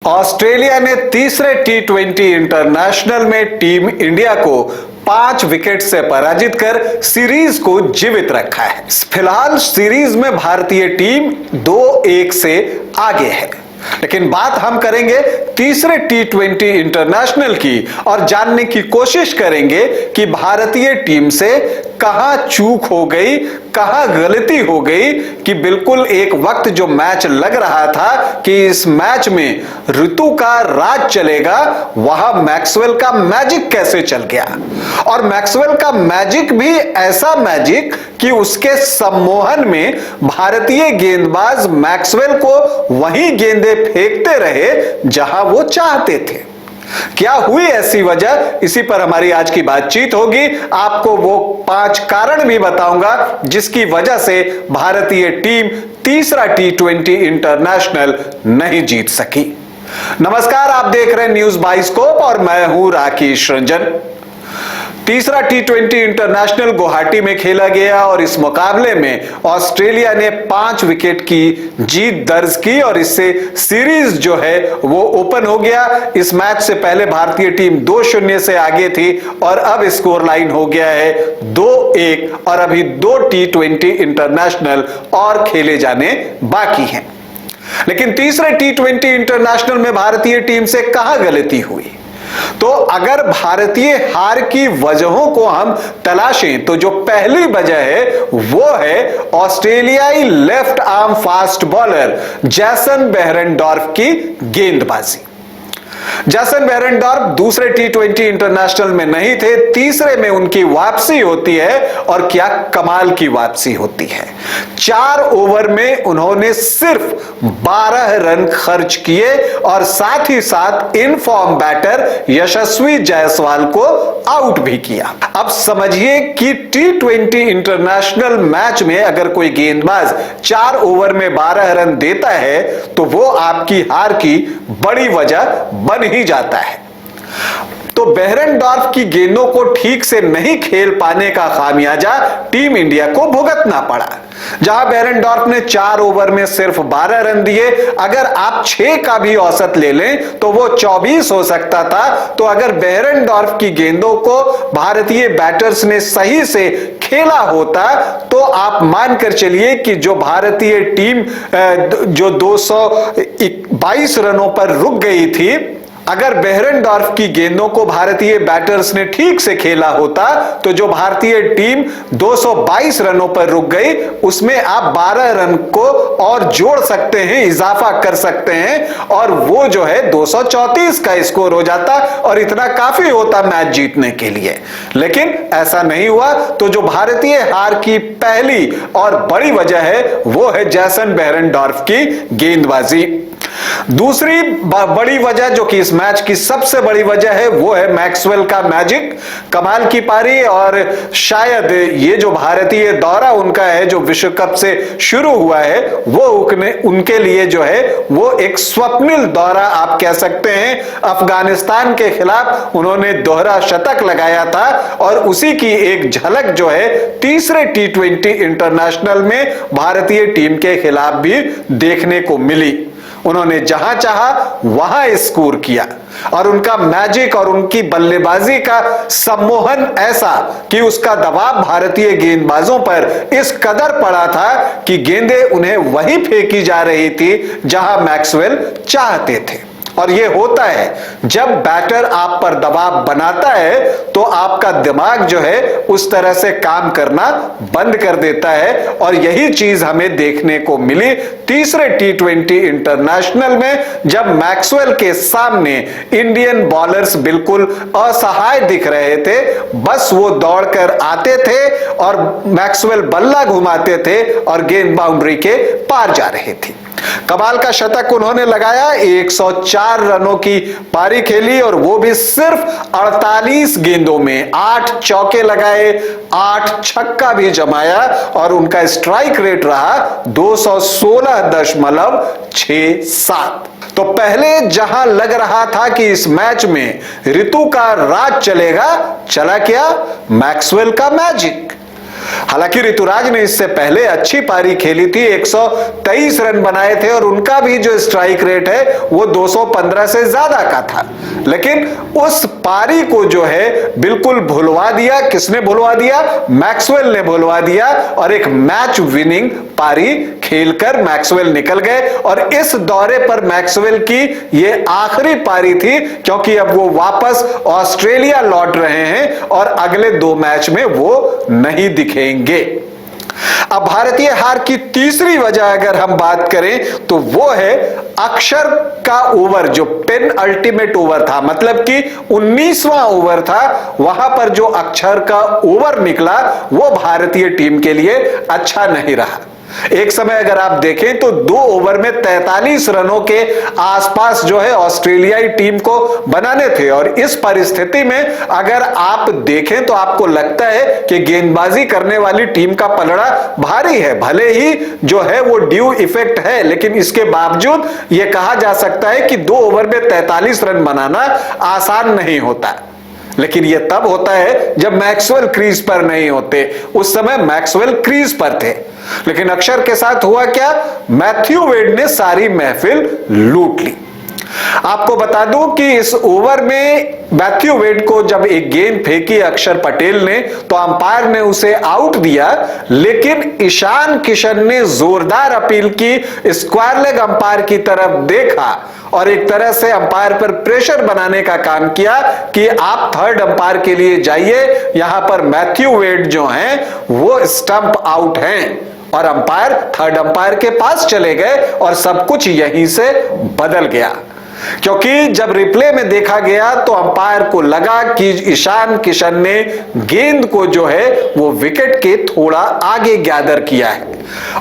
Australia ने तीसरे टी20 international में टीम इंडिया को 5 विकेट से पराजित कर सीरीज को जीवित रखा है। फिलहाल सीरीज में भारतीय टीम 2-1 से आगे है, लेकिन बात हम करेंगे तीसरे टी20 इंटरनेशनल की और जानने की कोशिश करेंगे कि भारतीय टीम से कहां चूक हो गई, कहां गलती हो गई कि बिल्कुल एक वक्त जो मैच लग रहा था कि इस मैच में ऋतु का राज चलेगा, वहां मैक्सवेल का मैजिक कैसे चल गया। और मैक्सवेल का मैजिक भी ऐसा मैजिक कि उसके सम्मोहन में भारतीय गेंदबाज मैक्सवेल को वही गेंदें फेंकते रहे जहां वो चाहते थे। क्या हुई ऐसी वजह, इसी पर हमारी आज की बातचीत होगी। आपको वो 5 कारण भी बताऊंगा जिसकी वजह से भारतीय टीम तीसरा टी20 इंटरनेशनल नहीं जीत सकी। नमस्कार, आप देख रहे हैं न्यूज बाइस्कोप और मैं हूं राकेश रंजन। तीसरा टी20 इंटरनेशनल गुवाहाटी में खेला गया और इस मुकाबले में ऑस्ट्रेलिया ने 5 विकेट की जीत दर्ज की और इससे सीरीज जो है वो ओपन हो गया। इस मैच से पहले भारतीय टीम 2-0 से आगे थी और अब स्कोर लाइन हो गया है 2-1 और अभी 2 टी20 इंटरनेशनल और खेले जाने बाकी हैं। लेकिन तीसरे टी20 इंटरनेशनल में भारतीय टीम से कहां गलती हुई, तो अगर भारतीय हार की वजहों को हम तलाशें तो जो पहली वजह है वो है ऑस्ट्रेलियाई लेफ्ट आर्म फास्ट बॉलर जैसन बेहरेनडॉर्फ की गेंदबाजी। जैसन बेहरेनडॉर्फ दूसरे टी20 इंटरनेशनल में नहीं थे, तीसरे में उनकी वापसी होती है और क्या कमाल की वापसी होती है। 4 ओवर में उन्होंने सिर्फ 12 रन खर्च किए और साथ ही साथ इन फॉर्म बैटर यशस्वी जायसवाल को आउट भी किया। अब समझिए कि टी20 इंटरनेशनल मैच में अगर कोई गेंदबाज 4 ओवर में 12 रन देता है तो वो आपकी हार की बड़ी वजह बन ही जाता है। तो बेहरेनडॉर्फ की गेंदों को ठीक से नहीं खेल पाने का खामियाजा टीम इंडिया को भुगतना पड़ा। जहां बेहरेनडॉर्फ ने 4 ओवर में सिर्फ 12 रन दिए, अगर आप 6 का भी औसत ले लें तो वो 24 हो सकता था। तो अगर बेहरेनडॉर्फ की गेंदों को भारतीय बैटर्स ने सही से खेला होता तो आप मानकर चलिए कि जो भारतीय टीम जो 222 रनों पर रुक गई थी, अगर बेहरेनडॉर्फ की गेंदों को भारतीय बैटर्स ने ठीक से खेला होता तो जो भारतीय टीम 222 रनों पर रुक गई उसमें आप 12 रन को और जोड़ सकते हैं, इजाफा कर सकते हैं और वो जो है 234 का स्कोर हो जाता और इतना काफी होता मैच जीतने के लिए। लेकिन ऐसा नहीं हुआ। तो जो भारतीय हार की पहली और बड़ी वजह है वो है जैसन बेहरेनडॉर्फ की गेंदबाजी। दूसरी बड़ी वजह जो कि इस मैच की सबसे बड़ी वजह है वो है मैक्सवेल का मैजिक। कमाल की पारी और शायद ये जो भारतीय दौरा उनका है जो विश्व कप से शुरू हुआ है वो उनके लिए जो है वो एक स्वप्निल दौरा आप कह सकते हैं। अफगानिस्तान के खिलाफ उन्होंने दोहरा शतक लगाया था और उसी की एक झलक जो है तीसरे टी20 इंटरनेशनल में भारतीय टीम के खिलाफ भी देखने को मिली। उन्होंने जहां चाहा वहां स्कोर किया और उनका मैजिक और उनकी बल्लेबाजी का सम्मोहन ऐसा कि उसका दबाव भारतीय गेंदबाजों पर इस कदर पड़ा था कि गेंदें उन्हें वहीं फेंकी जा रही थी जहां मैक्सवेल चाहते थे। और यह होता है जब बैटर आप पर दबाव बनाता है तो आपका दिमाग जो है उस तरह से काम करना बंद कर देता है और यही चीज हमें देखने को मिली तीसरे टी20 इंटरनेशनल में, जब मैक्सवेल के सामने इंडियन बॉलर्स बिल्कुल असहाय दिख रहे थे। बस वो दौड़कर आते थे और मैक्सवेल बल्ला घुमाते थे और गेंद बाउंड्री के पार जा रही थी। कमाल का शतक उन्होंने लगाया, 104 रनों की पारी खेली और वो भी सिर्फ 48 गेंदों में। 8 चौके लगाए, 8 छक्का भी जमाया और उनका स्ट्राइक रेट रहा 216.67। तो पहले जहां लग रहा था कि इस मैच में ऋतु का राज चलेगा, चला क्या? मैक्सवेल का मैजिक। हालांकि ऋतुराज ने इससे पहले अच्छी पारी खेली थी, 123 रन बनाए थे और उनका भी जो स्ट्राइक रेट है वो 215 से ज्यादा का था। लेकिन उस पारी को जो है बिल्कुल भुलवा दिया। किसने भुलवा दिया? मैक्सवेल ने भुलवा दिया और एक मैच विनिंग पारी खेलकर मैक्सवेल निकल गए। और इस दौरे पर मैक्सवेल की यह आखिरी पारी थी, क्योंकि अब वो वापस ऑस्ट्रेलिया लौट रहे हैं और अगले 2 मैच में वो नहीं दिखेंगे। अब भारतीय हार की तीसरी वजह अगर हम बात करें तो वो है अक्षर का ओवर, जो पेन अल्टीमेट ओवर था, मतलब कि 19वां ओवर था, वहां पर जो अक्षर का ओवर निकला वो भारतीय टीम के लिए अच्छा नहीं रहा। एक समय अगर आप देखें तो 2 ओवर में 43 रनों के आसपास जो है ऑस्ट्रेलियाई टीम को बनाने थे। और इस परिस्थिति में अगर आप देखें तो आपको लगता है कि गेंदबाजी करने वाली टीम का पलड़ा भारी है। भले ही जो है वो ड्यू इफेक्ट है, लेकिन इसके बावजूद यह कहा जा सकता है कि 2 ओवर में 43 रन बनाना आसान नहीं होता। लेकिन यह तब होता है जब मैक्सवेल क्रीज पर नहीं होते। उस समय मैक्सवेल क्रीज पर थे। लेकिन अक्षर के साथ हुआ क्या? मैथ्यू वेड ने सारी महफिल लूट ली। आपको बता दूं कि इस ओवर में मैथ्यू वेड को जब एक गेंद फेंकी अक्षर पटेल ने तो अंपायर ने उसे आउट दिया, लेकिन ईशान किशन ने जोरदार अपील की, स्क्वायर लेग अंपायर की तरफ देखा और एक तरह से अंपायर पर प्रेशर बनाने का काम किया कि आप थर्ड अंपायर के लिए जाइए, यहां पर मैथ्यू वेड जो हैं वो स्टंप आउट हैं। और अंपायर थर्ड अंपायर के पास चले गए और सब कुछ यहीं से बदल गया। क्योंकि जब रिप्ले में देखा गया तो अंपायर को लगा कि ईशान किशन ने गेंद को जो है वो विकेट के थोड़ा आगे गैदर किया है।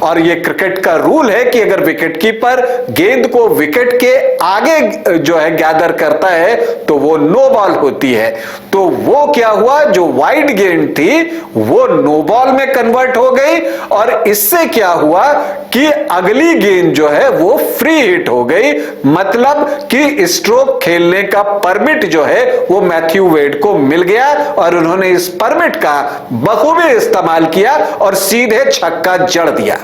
और ये क्रिकेट का रूल है कि अगर विकेटकीपर गेंद को विकेट के आगे जो है गैदर करता है तो वो नो बॉल होती है। तो वो क्या हुआ, जो वाइड गेंद थी वो नो बॉल में कन्वर्ट हो गई और इससे क्या हुआ कि अगली गेंद जो है वो फ्री हिट हो गई। मतलब कि स्ट्रोक खेलने का परमिट जो है वो मैथ्यू वेड को मिल गया और उन्होंने इस परमिट का बखूबी इस्तेमाल किया और सीधे छक्का जड़ दिया।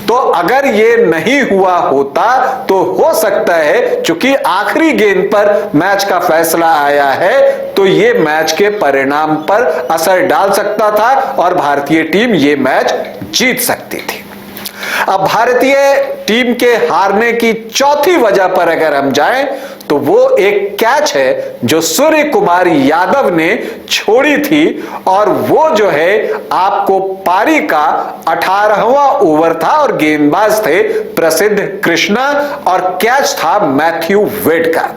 तो अगर ये नहीं हुआ होता तो हो सकता है, चूंकि आखिरी गेंद पर मैच का फैसला आया है, तो ये मैच के परिणाम पर असर डाल सकता था और भारतीय टीम ये मैच जीत सकती थी। अब भारतीय टीम के हारने की चौथी वजह पर अगर हम जाएं तो वो एक कैच है जो सूर्य कुमार यादव ने छोड़ी थी और वो जो है आपको पारी का 18वां ओवर था और गेंदबाज थे प्रसिद्ध कृष्णा और कैच था मैथ्यू वेड का।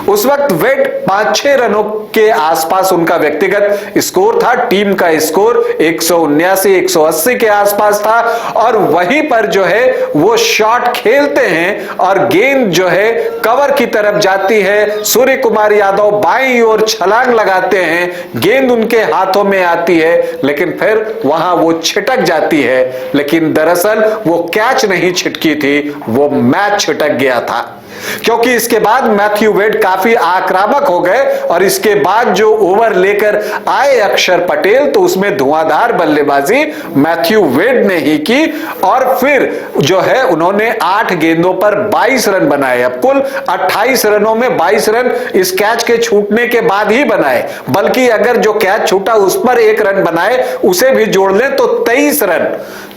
उस वक्त वेड 5-6 रनों के आसपास उनका व्यक्तिगत स्कोर था। टीम का स्कोर 179-180 के आसपास था और वहीं पर जो है वो शॉट खेलते हैं और गेंद जो है कवर की तरफ जाती है। सूर्य कुमार यादव बाईं ओर छलांग लगाते हैं, गेंद उनके हाथों में आती है लेकिन फिर वहां वो छिटक जाती है। लेकिन दरअसल वो कैच नहीं छिटकी थी, वो मैच छिटक गया था। क्योंकि इसके बाद मैथ्यू वेड काफी आक्रामक हो गए और इसके बाद जो ओवर लेकर आए अक्षर पटेल तो उसमें धुआंधार बल्लेबाजी मैथ्यू वेड ने ही की और फिर जो है उन्होंने 8 गेंदों पर 22 रन बनाए। अब कुल 28 रनों में 22 रन इस कैच के छूटने के बाद ही बनाए, बल्कि अगर जो कैच छूटा उस पर 1 रन बनाए उसे भी जोड़ लें तो 23 रन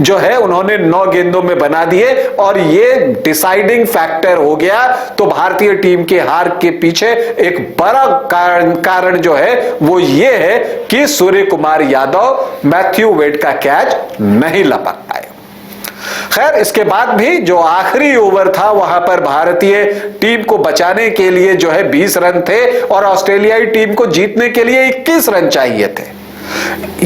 जो है उन्होंने 9 गेंदों में बना दिए और ये डिसाइडिंग फैक्टर हो गया। तो भारतीय टीम के हार के पीछे एक बड़ा कारण जो है वो ये है कि सूर्य कुमार यादव मैथ्यू वेड का कैच नहीं लपक पाए। खैर, इसके बाद भी जो आखिरी ओवर था वहां पर भारतीय टीम को बचाने के लिए जो है 20 रन थे और ऑस्ट्रेलियाई टीम को जीतने के लिए 21 रन चाहिए थे।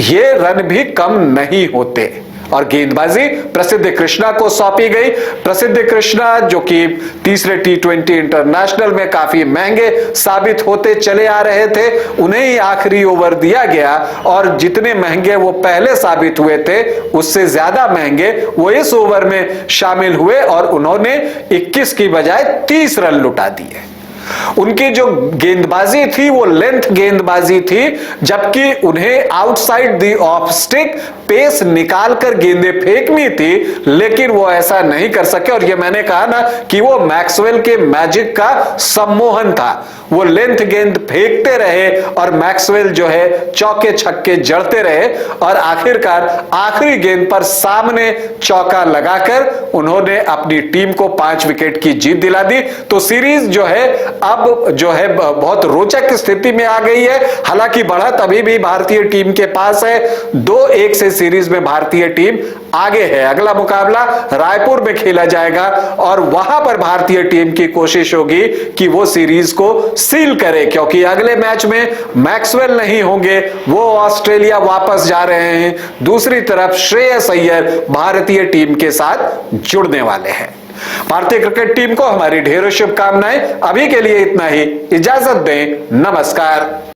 ये रन भी कम नहीं होते और गेंदबाजी प्रसिद्ध कृष्णा को सौंपी गई। प्रसिद्ध कृष्णा जो कि तीसरे T20 इंटरनेशनल में काफी महंगे साबित होते चले आ रहे थे, उन्हें ही आखिरी ओवर दिया गया और जितने महंगे वो पहले साबित हुए थे उससे ज्यादा महंगे वो इस ओवर में शामिल हुए और उन्होंने 21 की बजाय 30 रन लुटा दिए। उनकी जो गेंदबाजी थी वो लेंथ गेंदबाजी थी, जबकि उन्हें outside the off stick pace निकालकर गेंदें फेंकनी थी, लेकिन वो ऐसा नहीं कर सके। और ये मैंने कहा ना कि वो मैक्सवेल के मैजिक का सम्मोहन था। वो लेंथ गेंद फेंकते रहे और मैक्सवेल जो है चौके छक्के जड़ते रहे, और आखिरकार आखिरी गेंद पर सामने चौका लगाकर उन्होंने अपनी टीम को 5 विकेट की जीत दिला दी। तो सीरीज जो है अब जो है बहुत रोचक स्थिति में आ गई है। हालांकि बढ़त अभी भी भारतीय टीम के पास है, 2-1 से सीरीज में भारतीय टीम आगे है। अगला मुकाबला रायपुर में खेला जाएगा और वहां पर भारतीय टीम की कोशिश होगी कि वो सीरीज को सील करे, क्योंकि अगले मैच में मैक्सवेल नहीं होंगे, वो ऑस्ट्रेलिया वापस जा रहे हैं। दूसरी तरफ श्रेयस अय्यर भारतीय टीम के साथ जुड़ने वाले हैं। भारतीय क्रिकेट टीम को हमारी ढेरों शुभकामनाएं। अभी के लिए इतना ही, इजाजत दें, नमस्कार।